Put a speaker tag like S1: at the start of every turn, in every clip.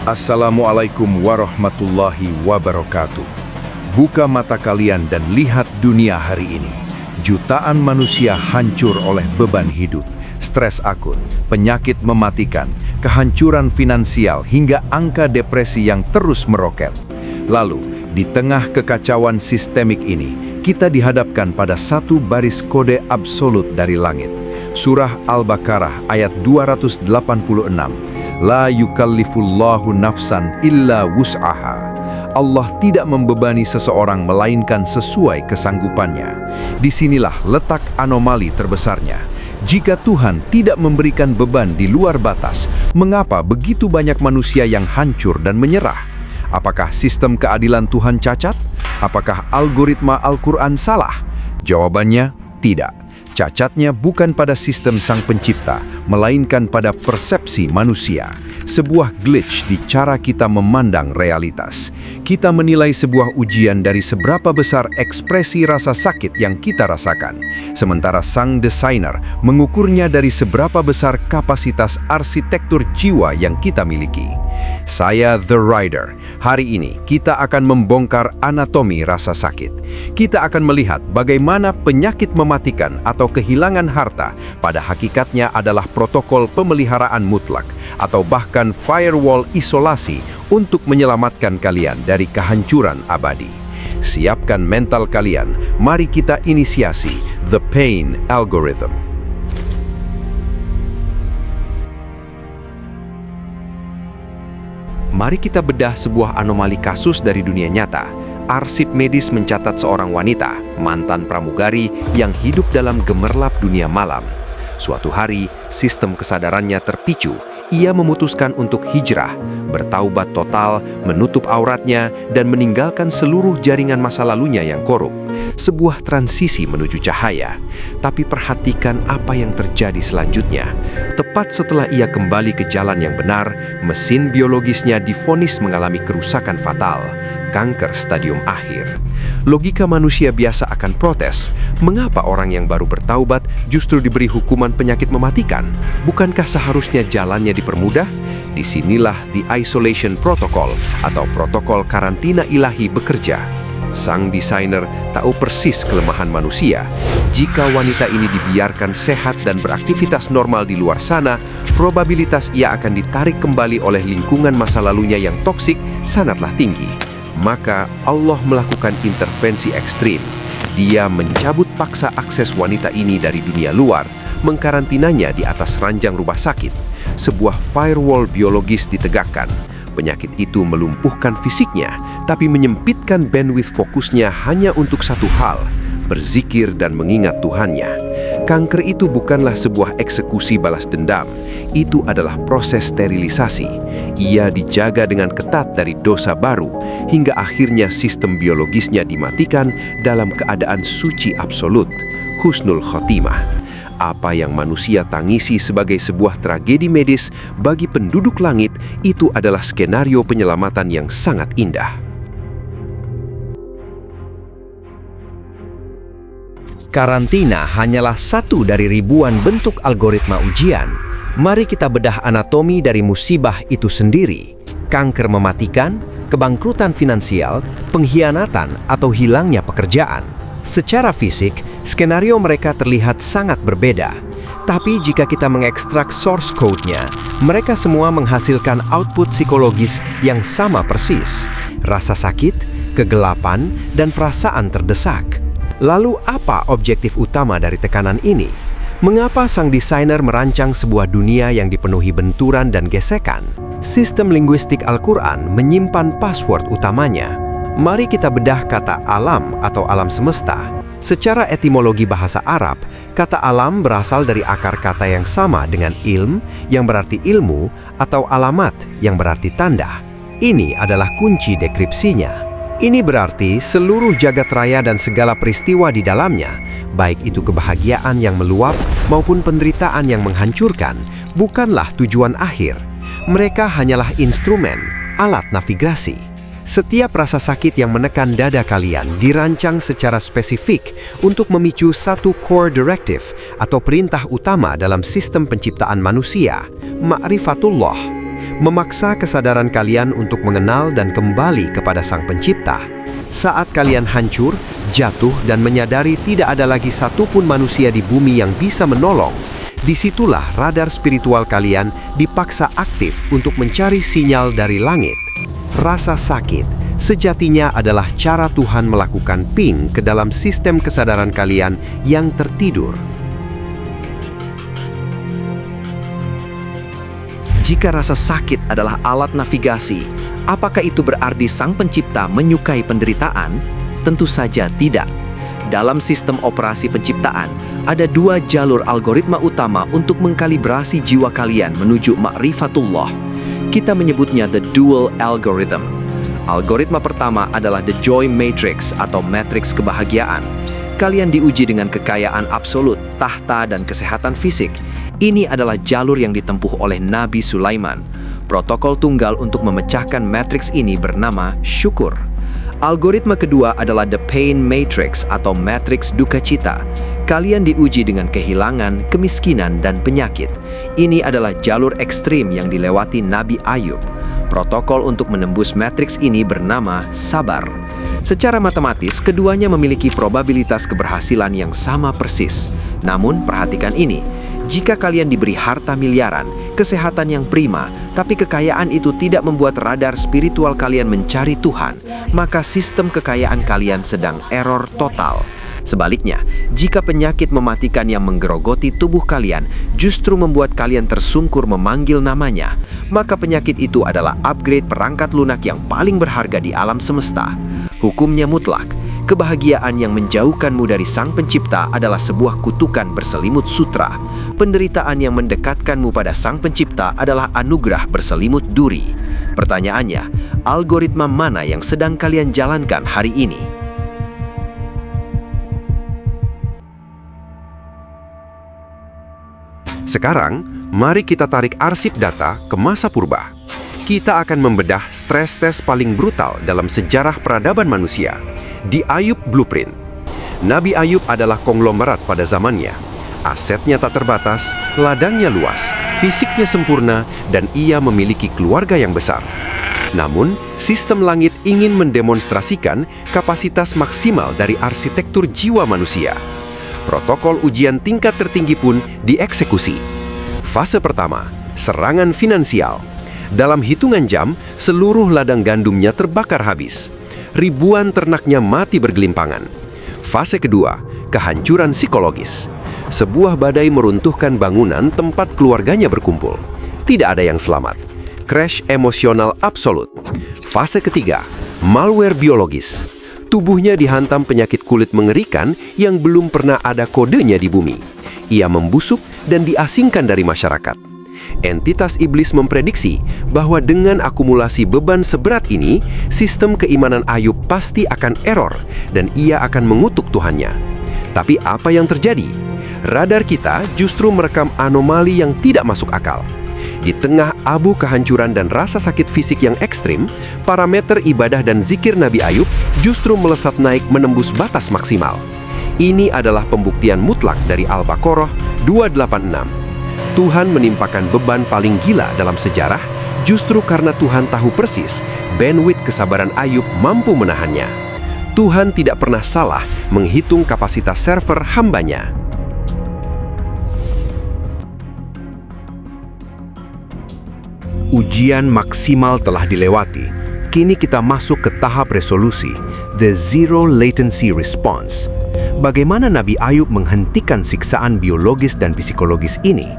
S1: Assalamualaikum warahmatullahi wabarakatuh. Buka mata kalian dan lihat dunia hari ini. Jutaan manusia hancur oleh beban hidup, stres akut, penyakit mematikan, kehancuran finansial hingga angka depresi yang terus meroket. Lalu, di tengah kekacauan sistemik ini, kita dihadapkan pada satu baris kode absolut dari langit. Surah Al-Baqarah ayat 286. La yukallifullahu nafsan illa wus'aha. Allah tidak membebani seseorang melainkan sesuai kesanggupannya. Disinilah letak anomali terbesarnya. Jika Tuhan tidak memberikan beban di luar batas, mengapa begitu banyak manusia yang hancur dan menyerah? Apakah sistem keadilan Tuhan cacat? Apakah algoritma Al-Quran salah? Jawabannya, tidak. Cacatnya bukan pada sistem Sang Pencipta, melainkan pada persepsi manusia. Sebuah glitch di cara kita memandang realitas. Kita menilai sebuah ujian dari seberapa besar ekspresi rasa sakit yang kita rasakan. Sementara sang desainer mengukurnya dari seberapa besar kapasitas arsitektur jiwa yang kita miliki. Saya The Rider. Hari ini kita akan membongkar anatomi rasa sakit. Kita akan melihat bagaimana penyakit mematikan atau kehilangan harta pada hakikatnya adalah protokol pemeliharaan mutlak atau bahkan firewall isolasi untuk menyelamatkan kalian dari kehancuran abadi. Siapkan mental kalian, mari kita inisiasi The Pain Algorithm. Mari kita bedah sebuah anomali kasus dari dunia nyata. Arsip medis mencatat seorang wanita, mantan pramugari yang hidup dalam gemerlap dunia malam. Suatu hari, sistem kesadarannya terpicu. Ia memutuskan untuk hijrah, bertaubat total, menutup auratnya, dan meninggalkan seluruh jaringan masa lalunya yang korup. Sebuah transisi menuju cahaya. Tapi perhatikan apa yang terjadi selanjutnya. Tepat setelah ia kembali ke jalan yang benar, mesin biologisnya divonis mengalami kerusakan fatal, kanker stadium akhir. Logika manusia biasa akan protes. Mengapa orang yang baru bertaubat justru diberi hukuman penyakit mematikan? Bukankah seharusnya jalannya dipermudah? Disinilah the isolation protocol atau protokol karantina ilahi bekerja. Sang desainer tahu persis kelemahan manusia. Jika wanita ini dibiarkan sehat dan beraktivitas normal di luar sana, probabilitas ia akan ditarik kembali oleh lingkungan masa lalunya yang toksik sangatlah tinggi. Maka Allah melakukan intervensi ekstrim. Dia mencabut paksa akses wanita ini dari dunia luar, mengkarantinanya di atas ranjang rumah sakit. Sebuah firewall biologis ditegakkan. Penyakit itu melumpuhkan fisiknya, tapi menyempitkan bandwidth fokusnya hanya untuk satu hal, berzikir dan mengingat Tuhannya. Kanker itu bukanlah sebuah eksekusi balas dendam, itu adalah proses sterilisasi. Ia dijaga dengan ketat dari dosa baru, hingga akhirnya sistem biologisnya dimatikan dalam keadaan suci absolut, husnul khotimah. Apa yang manusia tangisi sebagai sebuah tragedi medis bagi penduduk langit, itu adalah skenario penyelamatan yang sangat indah.
S2: Karantina hanyalah satu dari ribuan bentuk algoritma ujian. Mari kita bedah anatomi dari musibah itu sendiri. Kanker mematikan, kebangkrutan finansial, pengkhianatan, atau hilangnya pekerjaan. Secara fisik, skenario mereka terlihat sangat berbeda. Tapi jika kita mengekstrak source code-nya, mereka semua menghasilkan output psikologis yang sama persis. Rasa sakit, kegelapan, dan perasaan terdesak. Lalu apa objektif utama dari tekanan ini? Mengapa sang desainer merancang sebuah dunia yang dipenuhi benturan dan gesekan? Sistem linguistik Al-Quran menyimpan password utamanya. Mari kita bedah kata alam atau alam semesta. Secara etimologi bahasa Arab, kata alam berasal dari akar kata yang sama dengan ilm, yang berarti ilmu, atau alamat, yang berarti tanda. Ini adalah kunci dekripsinya. Ini berarti seluruh jagat raya dan segala peristiwa di dalamnya, baik itu kebahagiaan yang meluap maupun penderitaan yang menghancurkan, bukanlah tujuan akhir. Mereka hanyalah instrumen, alat navigasi. Setiap rasa sakit yang menekan dada kalian dirancang secara spesifik untuk memicu satu core directive atau perintah utama dalam sistem penciptaan manusia, ma'rifatullah. memaksa kesadaran kalian untuk mengenal dan kembali kepada Sang Pencipta. Saat kalian hancur, jatuh, dan menyadari tidak ada lagi satupun manusia di bumi yang bisa menolong, disitulah radar spiritual kalian dipaksa aktif untuk mencari sinyal dari langit. Rasa sakit sejatinya adalah cara Tuhan melakukan ping ke dalam sistem kesadaran kalian yang tertidur.
S1: Jika rasa sakit adalah alat navigasi, apakah itu berarti Sang Pencipta menyukai penderitaan? Tentu saja tidak. Dalam sistem operasi penciptaan, ada dua jalur algoritma utama untuk mengkalibrasi jiwa kalian menuju ma'rifatullah. Kita menyebutnya the dual algorithm. Algoritma pertama adalah the joy matrix atau matriks kebahagiaan. Kalian diuji dengan kekayaan absolut, tahta, dan kesehatan fisik. Ini adalah jalur yang ditempuh oleh Nabi Sulaiman. Protokol tunggal untuk memecahkan matriks ini bernama syukur. Algoritma kedua adalah the pain matrix atau matriks duka cita. Kalian diuji dengan kehilangan, kemiskinan, dan penyakit. Ini adalah jalur ekstrim yang dilewati Nabi Ayub. Protokol untuk menembus matriks ini bernama sabar. Secara matematis, keduanya memiliki probabilitas keberhasilan yang sama persis. Namun, perhatikan ini. Jika kalian diberi harta miliaran, kesehatan yang prima, tapi kekayaan itu tidak membuat radar spiritual kalian mencari Tuhan, maka sistem kekayaan kalian sedang error total. Sebaliknya, jika penyakit mematikan yang menggerogoti tubuh kalian justru membuat kalian tersungkur memanggil namanya, maka penyakit itu adalah upgrade perangkat lunak yang paling berharga di alam semesta. Hukumnya mutlak. Kebahagiaan yang menjauhkanmu dari Sang Pencipta adalah sebuah kutukan berselimut sutra. Penderitaan yang mendekatkanmu pada Sang Pencipta adalah anugerah berselimut duri. Pertanyaannya, algoritma mana yang sedang kalian jalankan hari ini?
S2: Sekarang, mari kita tarik arsip data ke masa purba. Kita akan membedah stres tes paling brutal dalam sejarah peradaban manusia, di Ayub Blueprint. Nabi Ayub adalah konglomerat pada zamannya. Asetnya tak terbatas, ladangnya luas, fisiknya sempurna, dan ia memiliki keluarga yang besar. Namun, sistem langit ingin mendemonstrasikan kapasitas maksimal dari arsitektur jiwa manusia. Protokol ujian tingkat tertinggi pun dieksekusi. Fase pertama, serangan finansial. Dalam hitungan jam, seluruh ladang gandumnya terbakar habis. Ribuan ternaknya mati bergelimpangan. Fase kedua, kehancuran psikologis. Sebuah badai meruntuhkan bangunan tempat keluarganya berkumpul. Tidak ada yang selamat. Crash emosional absolut. Fase ketiga, malware biologis. Tubuhnya dihantam penyakit kulit mengerikan yang belum pernah ada kodenya di bumi. Ia membusuk dan diasingkan dari masyarakat. Entitas iblis memprediksi bahwa dengan akumulasi beban seberat ini, sistem keimanan Ayub pasti akan error dan ia akan mengutuk Tuhannya. Tapi apa yang terjadi? Radar kita justru merekam anomali yang tidak masuk akal. Di tengah abu kehancuran dan rasa sakit fisik yang ekstrim, parameter ibadah dan zikir Nabi Ayub justru melesat naik menembus batas maksimal. Ini adalah pembuktian mutlak dari Al-Baqarah 286. Tuhan menimpakan beban paling gila dalam sejarah justru karena Tuhan tahu persis bandwidth kesabaran Ayub mampu menahannya. Tuhan tidak pernah salah menghitung kapasitas server hambanya. Ujian maksimal telah dilewati. Kini kita masuk ke tahap resolusi, the zero latency response. Bagaimana Nabi Ayub menghentikan siksaan biologis dan psikologis ini?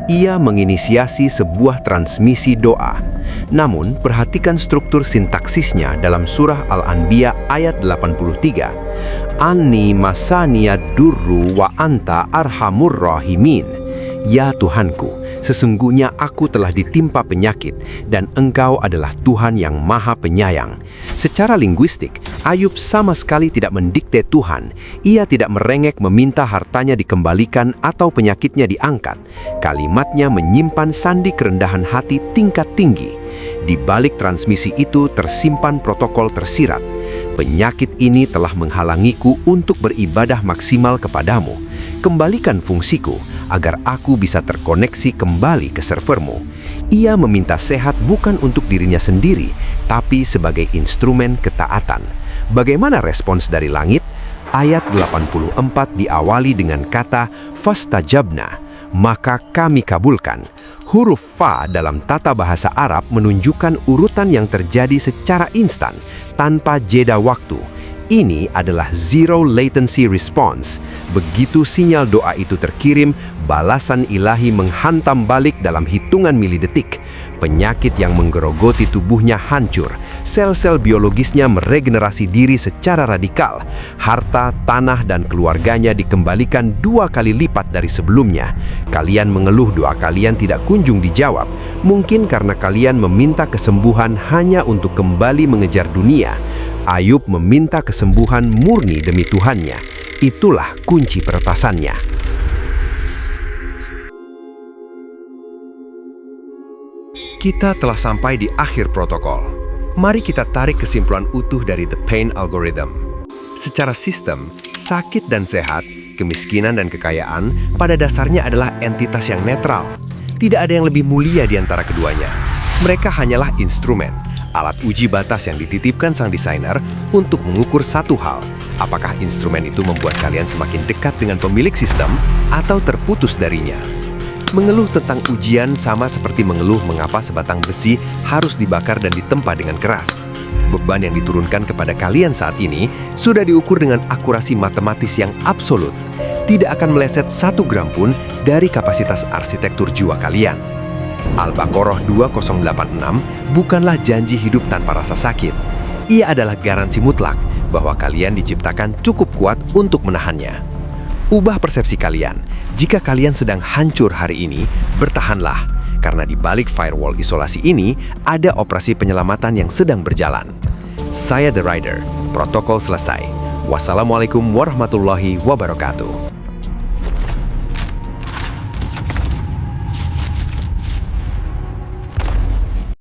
S2: Ia menginisiasi sebuah transmisi doa. Namun, perhatikan struktur sintaksisnya dalam surah Al-Anbiya ayat 83. Anni masaniyad durru wa anta arhamur rahimin. Ya Tuhanku, sesungguhnya aku telah ditimpa penyakit dan Engkau adalah Tuhan yang Maha Penyayang. Secara linguistik, Ayub sama sekali tidak mendikte Tuhan. Ia tidak merengek meminta hartanya dikembalikan atau penyakitnya diangkat. Kalimatnya menyimpan sandi kerendahan hati tingkat tinggi. Di balik transmisi itu tersimpan protokol tersirat. Penyakit ini telah menghalangiku untuk beribadah maksimal kepadamu. Kembalikan fungsiku agar aku bisa terkoneksi kembali ke servermu. Ia meminta sehat bukan untuk dirinya sendiri, tapi sebagai instrumen ketaatan. Bagaimana respons dari langit? Ayat 84 diawali dengan kata fastajabna, maka kami kabulkan. Huruf fa dalam tata bahasa Arab menunjukkan urutan yang terjadi secara instan, tanpa jeda waktu. Ini adalah zero latency response. Begitu sinyal doa itu terkirim, balasan ilahi menghantam balik dalam hitungan milidetik. Penyakit yang menggerogoti tubuhnya hancur. Sel-sel biologisnya meregenerasi diri secara radikal. Harta, tanah, dan keluarganya dikembalikan 2 kali lipat dari sebelumnya. Kalian mengeluh doa kalian tidak kunjung dijawab. Mungkin karena kalian meminta kesembuhan hanya untuk kembali mengejar dunia. Ayub meminta kesembuhan murni demi Tuhannya. Itulah kunci peretasannya. Kita telah sampai di akhir protokol. Mari kita tarik kesimpulan utuh dari The Pain Algorithm. Secara sistem, sakit dan sehat, kemiskinan dan kekayaan pada dasarnya adalah entitas yang netral. Tidak ada yang lebih mulia di antara keduanya. Mereka hanyalah instrumen, alat uji batas yang dititipkan sang desainer untuk mengukur satu hal. Apakah instrumen itu membuat kalian semakin dekat dengan pemilik sistem atau terputus darinya? Mengeluh tentang ujian sama seperti mengeluh mengapa sebatang besi harus dibakar dan ditempa dengan keras. Beban yang diturunkan kepada kalian saat ini sudah diukur dengan akurasi matematis yang absolut. Tidak akan meleset 1 gram pun dari kapasitas arsitektur jiwa kalian. Al-Baqarah 2086 bukanlah janji hidup tanpa rasa sakit. Ia adalah garansi mutlak bahwa kalian diciptakan cukup kuat untuk menahannya. Ubah persepsi kalian. Jika kalian sedang hancur hari ini, bertahanlah. Karena di balik firewall isolasi ini, ada operasi penyelamatan yang sedang berjalan. Saya The Rider. Protokol selesai. Wassalamualaikum warahmatullahi wabarakatuh.